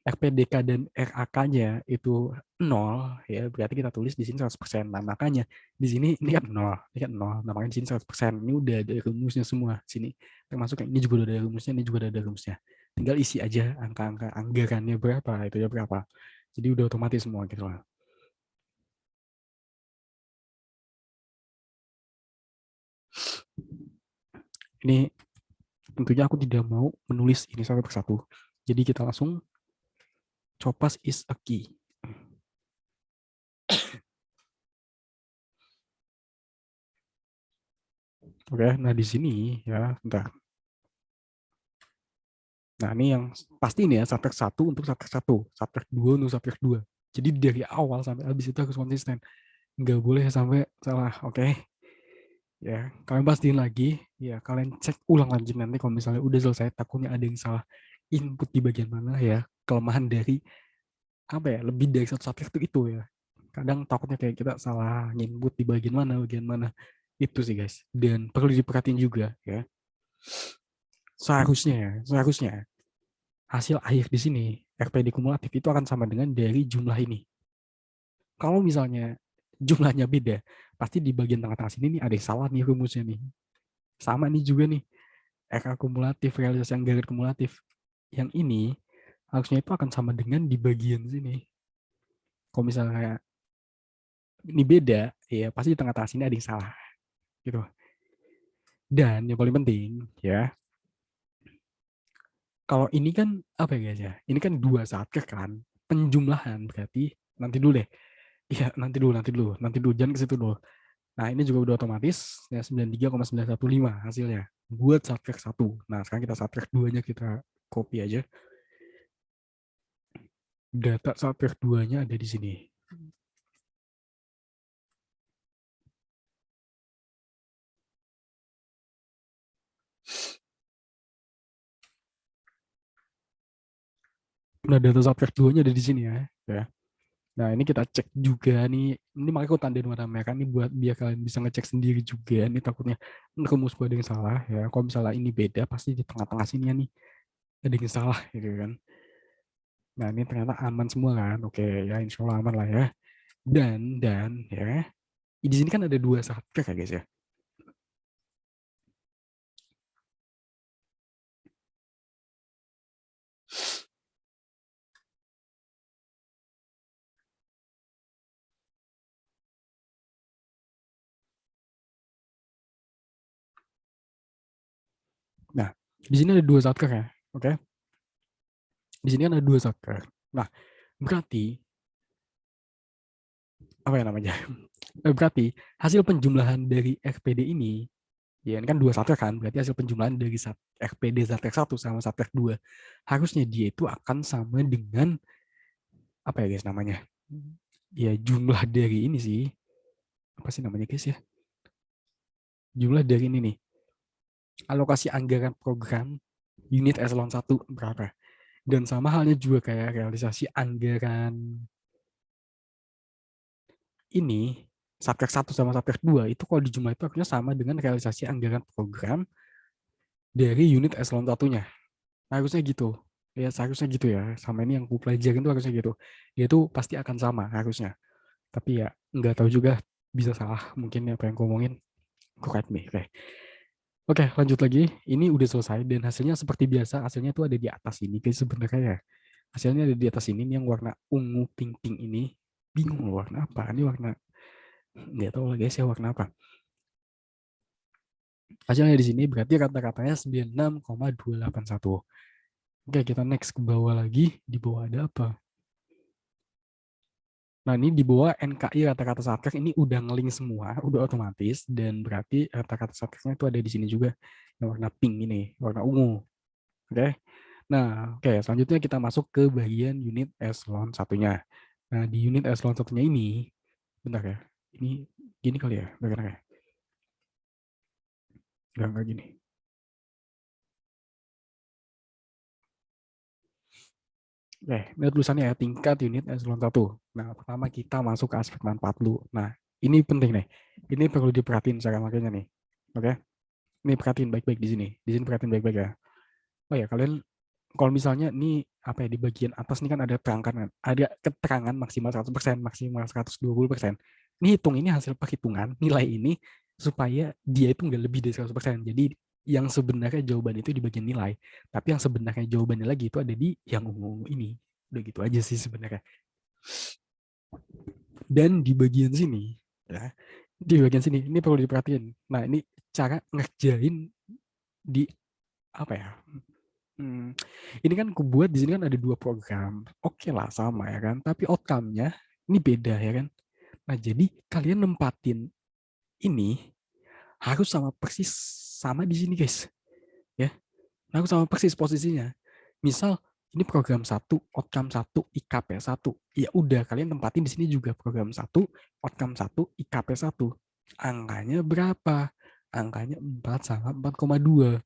RPDK dan RAK-nya itu 0 ya, berarti kita tulis di sini 100%. Nah, makanya di sini ini kan 0, ini kan 0. Nah, makanya di sini 100%. Ini udah ada rumusnya semua sini. Termasuk yang ini juga udah ada rumusnya, ini juga udah ada rumusnya. Tinggal isi aja angka-angka anggarannya berapa, itu ya berapa. Jadi udah otomatis semua gitu lah. Ini tentunya aku tidak mau menulis ini satu persatu. Jadi kita langsung copas is a key. Oke, nah di sini ya, bentar. Nah, ini yang pasti ini ya, subtract 1 untuk subtract 1, subtract 2 untuk subtract 2. Jadi dari awal sampai habis itu harus konsisten. Nggak boleh sampai salah, oke? Okay? Ya, kalian pastiin lagi, ya kalian cek ulang lagi nanti kalau misalnya udah selesai, takutnya ada yang salah input di bagian mana ya. Kelemahan dari apa ya, lebih dari satu subjek itu ya. Kadang takutnya kayak kita salah input di bagian mana. Itu sih guys. Dan perlu diperhatiin juga ya. Seharusnya hasil akhir di sini RPD kumulatif itu akan sama dengan dari jumlah ini. Kalau misalnya jumlahnya beda, pasti di bagian tengah-tengah sini nih ada yang salah nih rumusnya nih. Sama nih juga nih, R akumulatif, realisasi anggaran kumulatif. Yang ini harusnya itu akan sama dengan di bagian sini. Kalau misalnya ini beda, ya pasti di tengah-tengah sini ada yang salah. Gitu. Dan yang paling penting, ya, kalau ini kan, apa ya guys ya, ini kan dua satker kan, penjumlahan berarti, nanti dulu, jangan ke situ dulu. Nah, ini juga udah otomatis ya 93,915 hasilnya buat subtract 1. Nah, sekarang kita subtract 2-nya kita copy aja. Data subtract 2-nya ada di sini. Nah, data subtract 2-nya ada di sini ya. Ya. Nah, ini kita cek juga nih. Ini makanya aku tandain warna merah nih buat biar kalian bisa ngecek sendiri juga. Ini takutnya rumus gue ada yang salah ya. Kalau misalnya ini beda, pasti di tengah-tengah sini ya nih ada yang salah gitu kan. Nah, ini ternyata aman semua kan. Oke, ya insya Allah aman lah ya. Dan ya. di sini kan ada 2 satker ya guys ya. Nah, di sini ada 2 satker ya. Oke. Di sini kan ada 2 satker. Nah, berarti apa ya namanya? Berarti hasil penjumlahan dari RPD ini, ya ini kan 2 satker kan, berarti hasil penjumlahan dari RPD satker 1 sama satker 2 harusnya dia itu akan sama dengan apa ya guys namanya? Ya jumlah dari ini sih. Apa sih namanya guys ya? Jumlah dari ini nih. Alokasi anggaran program unit eselon 1 berapa? Dan sama halnya juga kayak realisasi anggaran ini, Satker 1 sama Satker 2 itu kalau dijumlah itu akhirnya sama dengan realisasi anggaran program dari unit eselon 1-nya. Harusnya gitu. Ya seharusnya gitu ya. Sama ini yang aku pelajarin itu harusnya gitu. Dia itu pasti akan sama harusnya. Tapi ya nggak tahu juga, bisa salah mungkin apa yang aku ngomongin. Correct me. Oke. Oke, lanjut lagi. Ini udah selesai dan hasilnya seperti biasa. Hasilnya tuh ada di atas ini guys sebenarnya ya. Hasilnya ada di atas ini yang warna ungu pink-pink ini. Bingung warna apa. Ini warna nggak tahu lah guys ya warna apa. Hasilnya di sini berarti kata-katanya 96,281. Oke, kita next ke bawah lagi. Di bawah ada apa? Nah, ini di bawah NKI kata-kata satker ini udah ngeling semua, udah otomatis. Dan berarti kata-kata satkernya itu ada di sini juga. Yang warna pink ini, warna ungu. Oke. Nah, oke, selanjutnya kita masuk ke bagian unit eselon satunya. Nah, di unit eselon satunya ini, bentar ya. Ini gini kali ya, bagaimana ya? Enggak gini. Oke, ini tulisannya ya, tingkat unit eselon 1. Nah, pertama kita masuk ke aspek manfaat dulu. Nah, ini penting nih. Ini perlu diperhatiin cara makanya nih. Oke? Ini perhatiin baik-baik di sini. Di sini perhatiin baik-baik ya. Oh ya, kalian kalau misalnya ini apa ya di bagian atas ini kan ada terangkan, ada keterangan maksimal 100%, maksimal 120%. Ini hitung ini hasil perhitungan nilai ini supaya dia itu nggak lebih dari 100%. Jadi yang sebenarnya jawaban itu di bagian nilai, tapi yang sebenarnya jawabannya lagi itu ada di yang ungu ini. Udah gitu aja sih sebenarnya. Dan di bagian sini, ya, di bagian sini ini perlu diperhatiin. Nah, ini cara ngerjain di apa ya? Hmm, ini kan aku buat di sini kan ada 2 program. Oke lah sama ya kan, tapi outcome-nya ini beda ya kan. Nah, jadi kalian nempatin ini harus sama persis sama di sini guys. Ya, harus sama persis posisinya. Misal ini program 1, outcome 1, IKP 1. Ya udah kalian tempatin di sini juga program 1, outcome 1, IKP 1. Angkanya berapa? Angkanya 4 sama 4,2.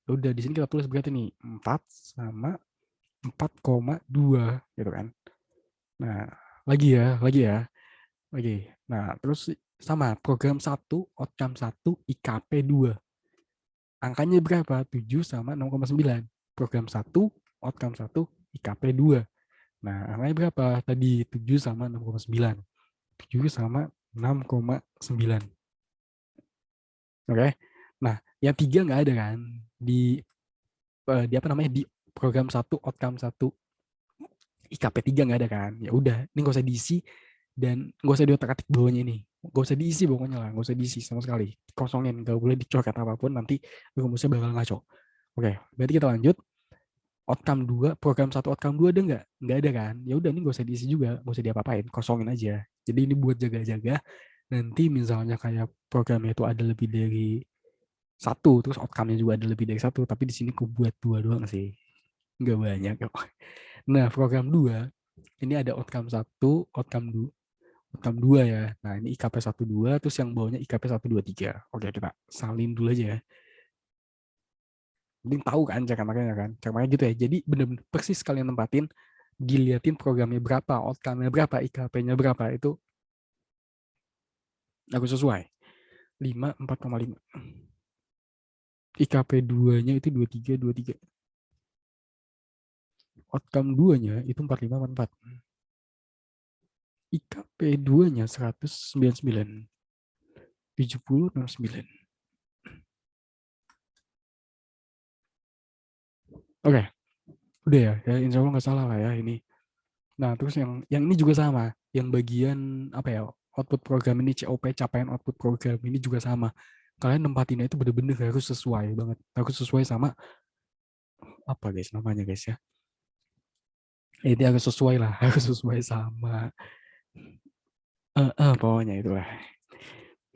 Ya udah di sini kita tulis berarti nih 4 sama 4,2 gitu kan. Nah, lagi. Nah, terus sama program 1, outcome 1, IKP 2. Angkanya berapa? 7 sama 6,9. Program 1, outcome 1, IKP 2. Nah, angkanya berapa? Tadi 7 sama 6,9. 7 sama 6,9. Oke. Nah, yang tiga nggak ada kan di apa namanya di program 1, outcome 1, IKP 3 nggak ada kan. Ya udah, ini nggak usah diisi dan nggak usah diotak-atik bawahnya ini. Nggak usah diisi pokoknya lah, nggak usah diisi sama sekali. Kosongin, nggak boleh dicoret apapun, nanti rumusnya bakal ngaco. Oke, berarti kita lanjut. Outcome 2, program 1 outcome 2 ada nggak? Nggak ada kan? Ya udah, ini nggak usah diisi juga, nggak usah diapa-apain, kosongin aja. Jadi ini buat jaga-jaga. Nanti misalnya kayak programnya itu ada lebih dari satu, terus outcome-nya juga ada lebih dari satu, tapi di sini aku buat 2 doang sih. Nggak banyak kok. Nah, program 2 ini ada outcome 1, outcome 2, outcome 2 ya. Nah, ini IKP 1, 2, terus yang bawahnya IKP 1, 2, 3. Oke, kita salin dulu aja ya. Mending tahu kan cara makanya kan. Cara makanya gitu ya. Jadi bener-bener persis kalian tempatin, diliatin programnya berapa, outcome-nya berapa, IKP-nya berapa, itu aku sesuai. 5, 4,5. IKP 2-nya itu 23, 23. Outcome 2-nya itu 45, 44. IKP 2-nya 199. 7069. Oke, udah ya, ya insya Allah nggak salah lah ya ini. Nah, terus yang ini juga sama, yang bagian apa ya, output program ini COP, capaian output program ini juga sama. Kalian nempatinnya itu bener-bener harus sesuai banget, harus sesuai sama apa guys namanya guys ya. Ini harus sesuai lah, harus sesuai sama pokoknya itulah.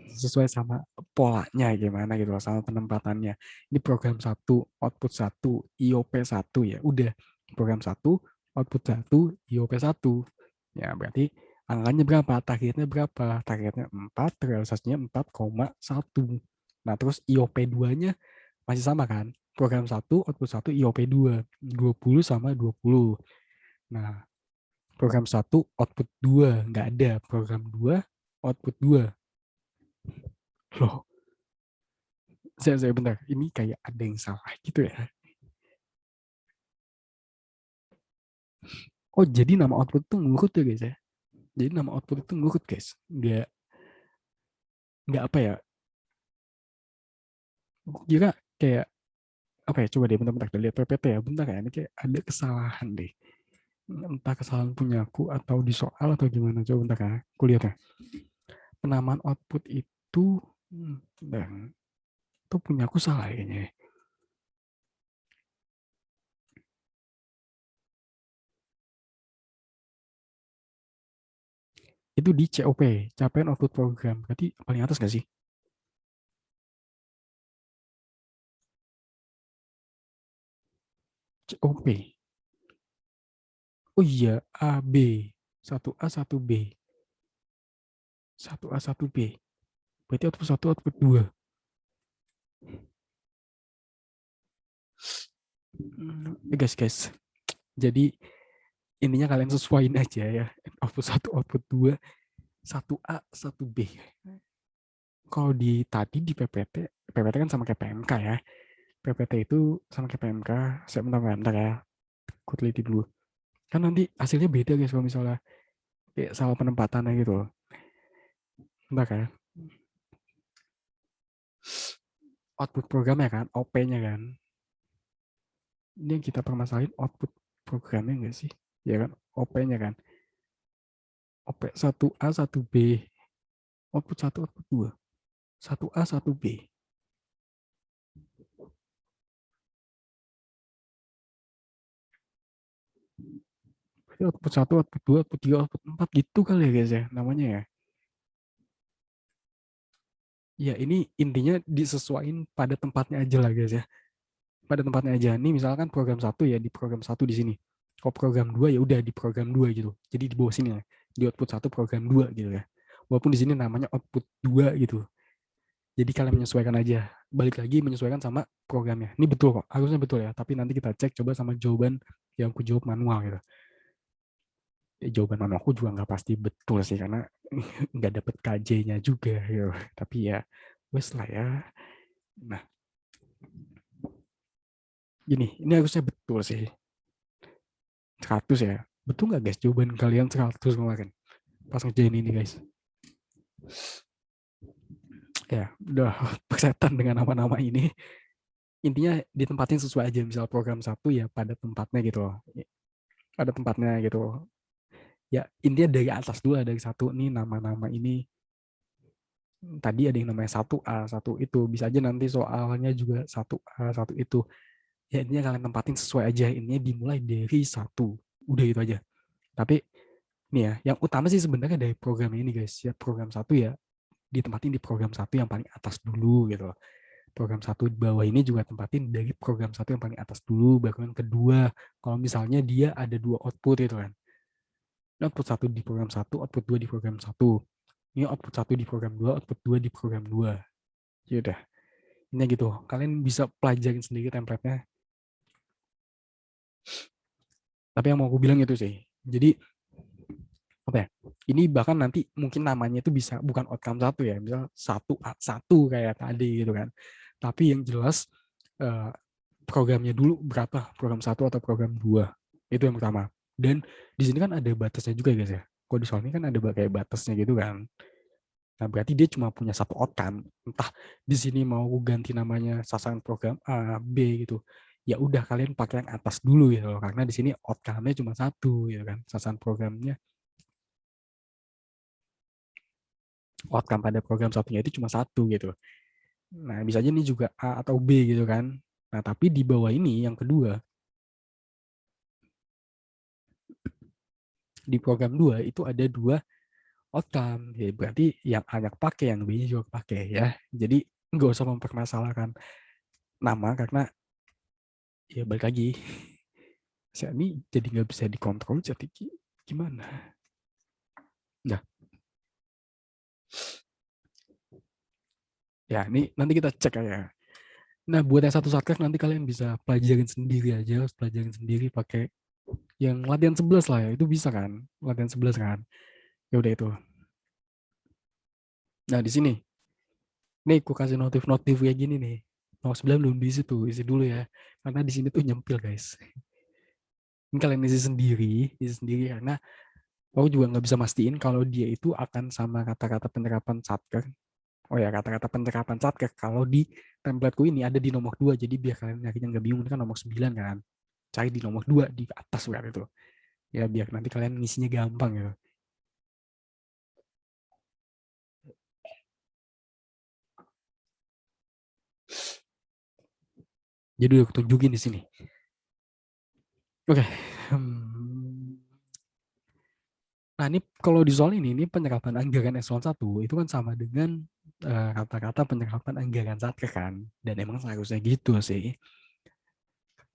Sesuai sama polanya gimana gitu loh, sama penempatannya. Ini program satu, output satu, IOP satu ya. Udah program satu, output satu, IOP satu. Ya berarti angkanya berapa? Targetnya berapa? Targetnya 4, realisasinya 4,1. Nah, terus IOP 2-nya masih sama kan? Program satu, output satu, IOP 2. 20 sama 20. Nah, program satu, output 2. Nggak ada. Program 2, output 2. Loh, saya bentar, ini kayak ada yang salah gitu ya. Oh, jadi nama output itu ngurut ya guys ya. Jadi nama output itu ngurut guys. Nggak apa ya. Aku kira kayak apa ya, coba deh bentar-bentar lihat PPT ya. Bentar ya, ini kayak ada kesalahan deh. Entah kesalahan punya aku atau di soal atau gimana. Coba bentar ya. Aku lihat ya. Penamaan output itu dan itu punya aku salah kayaknya ya. Itu di COP, capaian output program. Berarti paling atas nggak sih? COP. Oh iya, A, B. Satu A, satu B. Satu A, satu B. Berarti output satu, output dua. Guys, guys. Jadi intinya kalian sesuaiin aja ya. Output satu, output dua. Satu A, satu B. Kalau di tadi di PPT, PPT kan sama kayak PMK ya. PPT itu sama kayak PMK. Saya bentar ya. Aku teliti dulu. Kan nanti hasilnya beda guys kalau misalnya kayak salah penempatannya gitu loh. Bentar ya. Output programnya kan, OP-nya kan. Ini yang kita permasalahin output programnya enggak sih? Ya kan, OP-nya kan. OP satu a satu b. Output satu, output 2. Satu a satu b. Berarti output satu, output 2, output 3, output 4 gitu kali ya guys ya namanya ya. Ya ini intinya disesuaikan pada tempatnya aja lah guys ya. Pada tempatnya aja. Nih misalkan program satu ya di program satu di sini. Kalau program 2 ya udah di program 2 gitu. Jadi di bawah sini ya. Di output satu program 2 gitu ya. Walaupun di sini namanya output 2 gitu. Jadi kalian menyesuaikan aja. Balik lagi menyesuaikan sama programnya. Ini betul kok, harusnya betul ya. Tapi nanti kita cek coba sama jawaban yang aku jawab manual gitu. Jawaban manual aku juga nggak pasti betul sih karena nggak dapet KJ-nya juga gitu. Tapi ya wes lah ya. Nah, ini harusnya betul sih. 100 ya. Betul nggak guys jawaban kalian 100 kemarin? Pas ngerjain ini guys. Ya, udah persetan dengan nama-nama ini. Intinya ditempatin sesuai aja. Misal program satu ya pada tempatnya gitu loh. Pada tempatnya gitu. Ya intinya dari atas dulu, dari satu nih nama-nama ini. Tadi ada yang namanya satu A satu itu, bisa aja nanti soalnya juga satu A satu itu. Ya intinya kalian tempatin sesuai aja, intinya dimulai dari satu, udah itu aja. Tapi nih ya yang utama sih sebenarnya dari program ini guys ya, program satu ya ditempatin di program satu yang paling atas dulu gitu loh. Program satu di bawah ini juga tempatin dari program satu yang paling atas dulu, baru yang kedua kalau misalnya dia ada dua output itu kan, output satu di program satu, output dua di program satu. Ini output satu di program dua, output dua di program dua. Ya udah, ini gitu. Kalian bisa pelajarin sendiri template-nya. Tapi yang mau aku bilang itu sih. Jadi apa ya? Ini bahkan nanti mungkin namanya itu bisa bukan outcome satu ya, misal satu A satu kayak tadi gitu kan. Tapi yang jelas eh, programnya dulu berapa, program satu atau program dua, itu yang pertama. Dan di sini kan ada batasnya juga guys ya. Kalau di soal ini kan ada kayak batasnya gitu kan. Nah, berarti dia cuma punya satu outcome. Entah di sini mau ganti namanya sasaran program A, B gitu. Ya udah kalian pakai yang atas dulu ya loh, karena di sini outcome-nya cuma satu ya kan. Sasaran programnya, outcome pada program satunya itu cuma satu gitu. Nah, bisa aja ini juga A atau B gitu kan. Nah, tapi di bawah ini yang kedua, di program 2 itu ada dua outcome. Ya, berarti yang A-nya pakai, yang B-nya juga pakai ya. Jadi nggak usah mempermasalahkan nama karena ya balik lagi. Saya ini jadi nggak bisa dikontrol, jadi gimana? Nah, ya ini nanti kita cek aja. Nah, buat yang satu satker nanti kalian bisa pelajarin sendiri aja, pelajarin sendiri pakai yang latihan 11 lah ya, itu bisa kan? Latihan 11 kan? Ya udah itu. Nah, di sini nih aku kasih notif-notif kayak gini nih. Nomor 9 belum diisi tuh, isi dulu ya. Karena di sini tuh nyempil, guys. Ini kalian isi sendiri karena aku juga nggak bisa mastiin kalau dia itu akan sama kata-kata penerapan satker. Oh ya, kata-kata penerapan satker kalau di templateku ini ada di nomor 2, jadi biar kalian akhirnya nggak bingung, kan nomor 9 kan. Cari di nomor 2 di atas kan itu. Ya biar nanti kalian ngisinya gampang gitu. Jadi udah aku tunjukin di sini. Oke. Hmm. Nah, ini kalau di soal ini penyerapan anggaran eselon 1 itu kan sama dengan kata-kata penyerapan anggaran satker kan. Dan emang seharusnya gitu sih.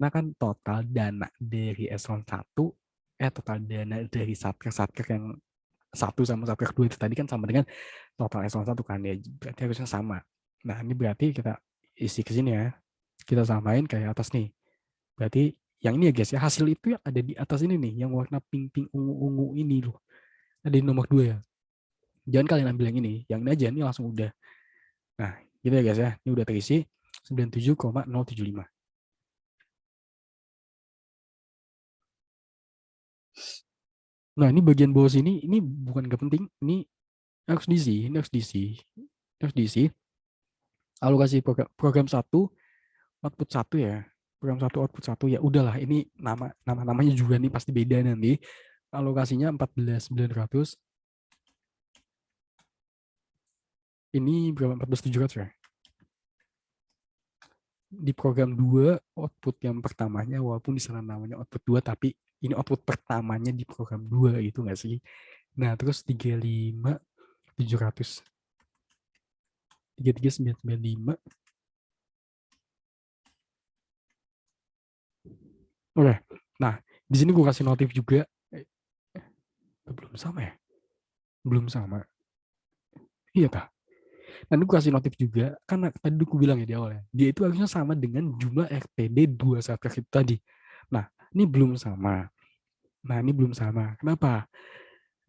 Nah kan total dana dari eselon 1, total dana dari satker-satker yang satu sama satker 2 itu tadi kan sama dengan total eselon 1 kan ya. Berarti harusnya sama. Nah, ini berarti kita isi ke sini ya. Kita samain kayak atas nih. Berarti yang ini ya guys ya, hasil itu yang ada di atas ini nih, yang warna pink-pink ungu-ungu ini loh. Ada di nomor 2 ya. Jangan kalian ambil yang ini aja, ini langsung udah. Nah, gitu ya guys ya. Ini udah terisi 97,075. Nah, ini bagian bawah sini, ini bukan gak penting, ini harus diisi, ini harus diisi. Harus diisi. Alokasi program 1, output 1 ya. Program 1, output 1 ya udahlah, ini namanya juga nih pasti beda nanti. Alokasinya 14.900. Ini berapa? 14.700 ya. Di program 2 output yang pertamanya walaupun di sana namanya output 2 tapi ini output pertamanya di program 2 gitu nggak sih? Nah, terus 35.700, 33.995. Oke. Nah, di sini gue kasih notif juga. Belum sama ya? Belum sama. Iya tah. Nanti gue kasih notif juga karena tadi gue bilang ya di awal ya. Dia itu harusnya sama dengan jumlah RPD 2 satgas itu tadi. Nah, ini belum sama. Nah, ini belum sama. Kenapa?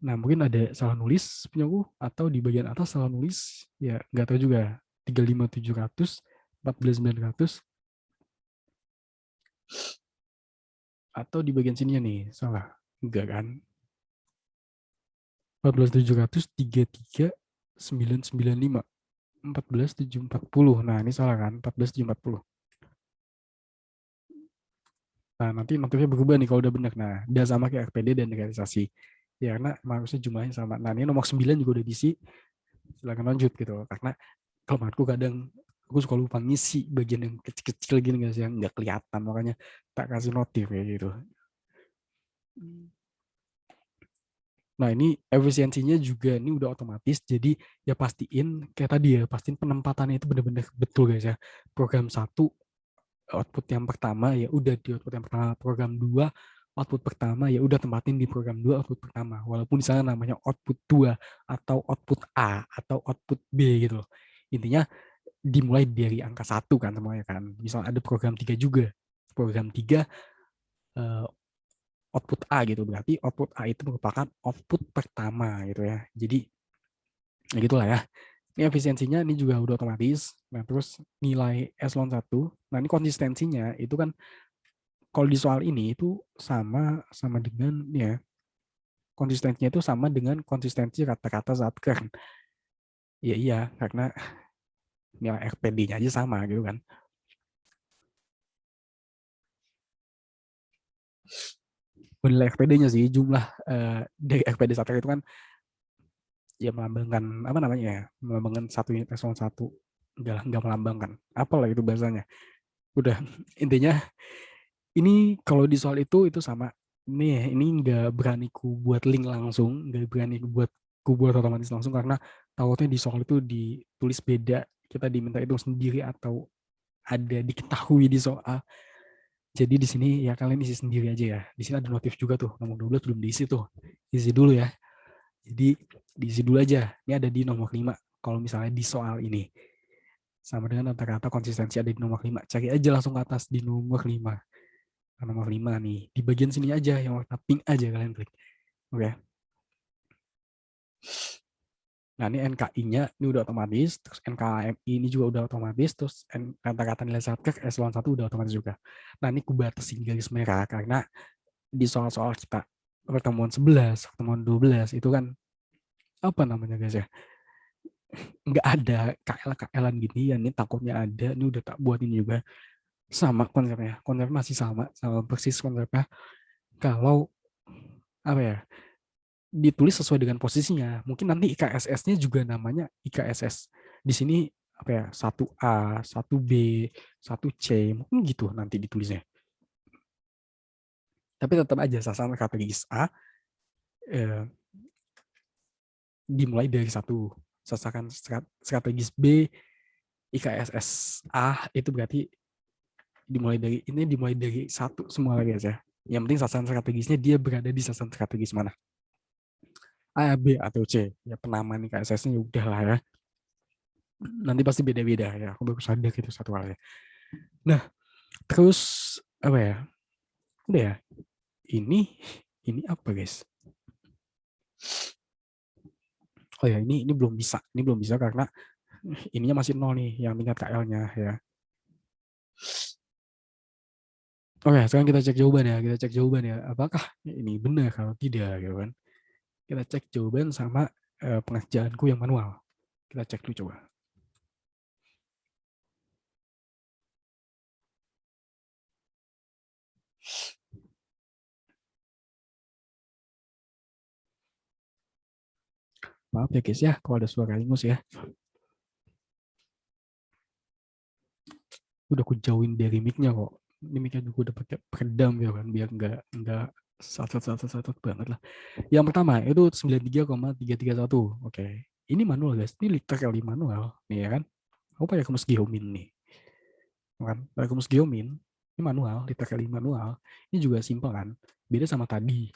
Nah, mungkin ada salah nulis punya aku atau di bagian atas salah nulis. Ya, nggak tahu juga. 35.700, 14.900 atau di bagian sininya nih, salah. Enggak kan? 14.700, 33.995, 14.740. Nah, ini salah kan? 14.740. Nah, nanti notifnya berubah nih kalau udah benar. Nah, udah sama kayak RPD dan realisasi. Ya, karena harusnya jumlahnya sama. Nah, ini nomor 9 juga udah diisi. Silakan lanjut gitu. Karena kalau menurutku kadang aku suka lupa ngisi bagian yang kecil-kecil gini guys yang nggak kelihatan, makanya tak kasih notif kayak gitu. Nah, ini efisiensinya juga ini udah otomatis, jadi ya pastiin kayak tadi ya, pastiin penempatannya itu benar-benar betul guys ya. Program 1 output yang pertama ya udah di output yang pertama, program 2 output pertama ya udah tempatin di program 2 output pertama, walaupun di sana namanya output 2 atau output A atau output B gitu loh. Intinya dimulai dari angka 1 kan semuanya kan. Misal ada program 3 juga. Program 3 eh, output A gitu. Berarti output A itu merupakan output pertama gitu ya. Jadi ya gitulah ya. Ini efisiensinya ini juga udah otomatis. Nah, terus nilai eselon 1. Nah, ini konsistensinya itu kan kalau di soal ini itu sama sama dengan ya konsistensinya itu sama dengan konsistensi kata-kata Zatker. Ya iya, karena nilai RPD-nya aja sama gitu kan. Nilai RPD-nya sih, jumlah dari RPD satelit itu kan ya melambangkan apa namanya ya, melambangkan satu unit eselon satu, nggak melambangkan apalah itu bahasanya. Udah, intinya ini kalau di soal itu sama. Ini nggak berani ku buat link langsung, nggak berani ku buat otomatis langsung karena takutnya di soal itu ditulis beda, kita diminta itu sendiri atau ada diketahui di soal. Jadi di sini ya kalian isi sendiri aja ya. Di sini ada notif juga tuh, nomor 12 belum diisi tuh. Isi dulu ya. Jadi diisi dulu aja. Ini ada di nomor 5. Kalau misalnya di soal ini. Sama dengan kata-kata konsistensi ada di nomor 5. Cari aja langsung ke atas di nomor 5. Nah, nomor 5 nih. Di bagian sini aja, yang warna pink aja kalian klik. Oke. Nah ini NKI-nya ini udah otomatis, terus NKMI ini juga udah otomatis, terus kata-kata nilai satker eselon 1 udah otomatis juga. Nah ini kubatasin garis merah karena di soal-soal kita pertemuan 11, pertemuan 12 itu kan apa namanya guys ya, nggak ada KL-KLan gini ya, ini takutnya ada, ini udah tak buat ini juga sama konsepnya, konsep masih sama persis konsepnya. Kalau apa ya, ditulis sesuai dengan posisinya, mungkin nanti IKSS-nya juga namanya IKSS di sini apa ya, 1A, 1B, 1C, mungkin gitu nanti ditulisnya. Tapi tetap aja sasaran strategis A dimulai dari satu, sasaran strategis B IKSS A itu berarti dimulai dari satu semua lagi aja. Yang penting sasaran strategisnya dia berada di sasaran strategis mana, A, B atau C. Ya penamaan IKSS-nya udah lah ya. Nanti pasti beda-beda ya. Aku baru sadar itu satu hal ya. Nah, terus apa ya? Udah ya. Ini apa guys? Oh ya, ini belum bisa. Ini belum bisa karena ininya masih nol nih yang tingkat KL-nya ya. Oke, sekarang kita cek jawaban ya. Kita cek jawaban ya. Apakah ini benar kalau tidak gitu kan? Kita cek jawaban sama pengerjaanku yang manual. Kita cek dulu coba. Maaf ya guys ya, kalau ada suara ingus ya. Udah aku jauhin dari mic-nya kok. Ini mic-nya juga udah pakai peredam ya kan, biar nggak satu banget lah. Yang pertama itu 93,331. Oke. Ini manual guys. Ini literally manual nih ya kan. Aku pakai rumus Geomin nih. Kan? Pakai rumus Geomin. Ini manual, literally manual. Ini juga simpel kan. Beda sama tadi.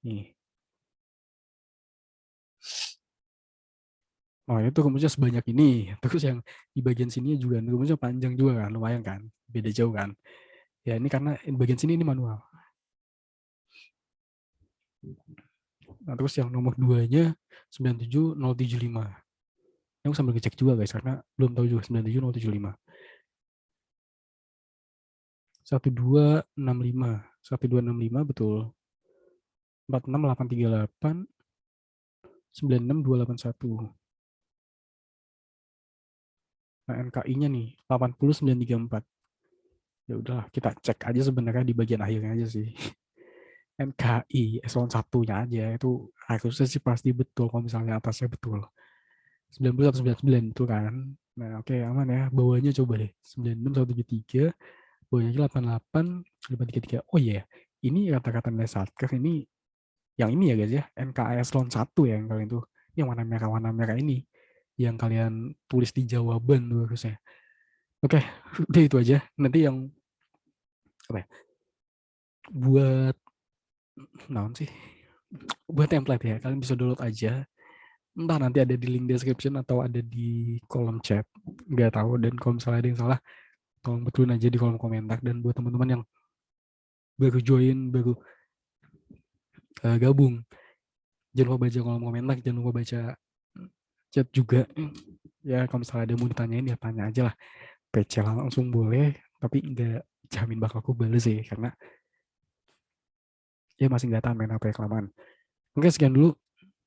Nih. Oh itu rumusnya sebanyak ini. Terus yang di bagian sini juga rumusnya panjang juga kan. Lumayan kan. Beda jauh kan. Ya ini karena bagian sini ini manual. Nah, terus yang nomor 2-nya 97075. Yang sambil ngecek juga guys karena belum tahu juga 97075. 1265. 1265 betul. 46838 96281. Nah, NKI-nya nih 80934. Ya udahlah, kita cek aja sebenarnya di bagian akhirnya aja sih. NKI eselon satunya aja itu harusnya sih pasti betul kalau misalnya atasnya betul. 90193 betul kan? Nah, oke aman ya. Bawahnya coba deh. 96173, bawahnya 88 533. Oh iya, yeah. Ini kata-kata nilai satker ini yang ini ya guys ya, NKI eselon 1 ya yang kalian tuh. Yang warna merah ini yang kalian tulis di jawaban tuh harusnya. Oke, udah itu aja. Nanti yang apa ya? Buat naon sih? Buat template ya, kalian bisa download aja. Entah nanti ada di link description atau ada di kolom chat. Nggak tahu. Dan kalau misalnya ada yang salah, tolong betulin aja di kolom komentar. Dan buat teman-teman yang baru join, baru gabung, jangan lupa baca kolom komentar, jangan lupa baca chat juga. Ya kalau misalnya ada yang mau ditanyain ya tanya aja lah. PC langsung boleh, tapi nggak jamin bakal aku bales sih, karena ya masih nggak tahu main apa ya kelamaan. Oke, sekian dulu.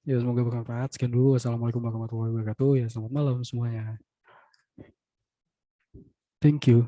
Ya semoga bermanfaat. Sekian dulu. Wassalamualaikum warahmatullahi wabarakatuh. Ya selamat malam semuanya. Thank you.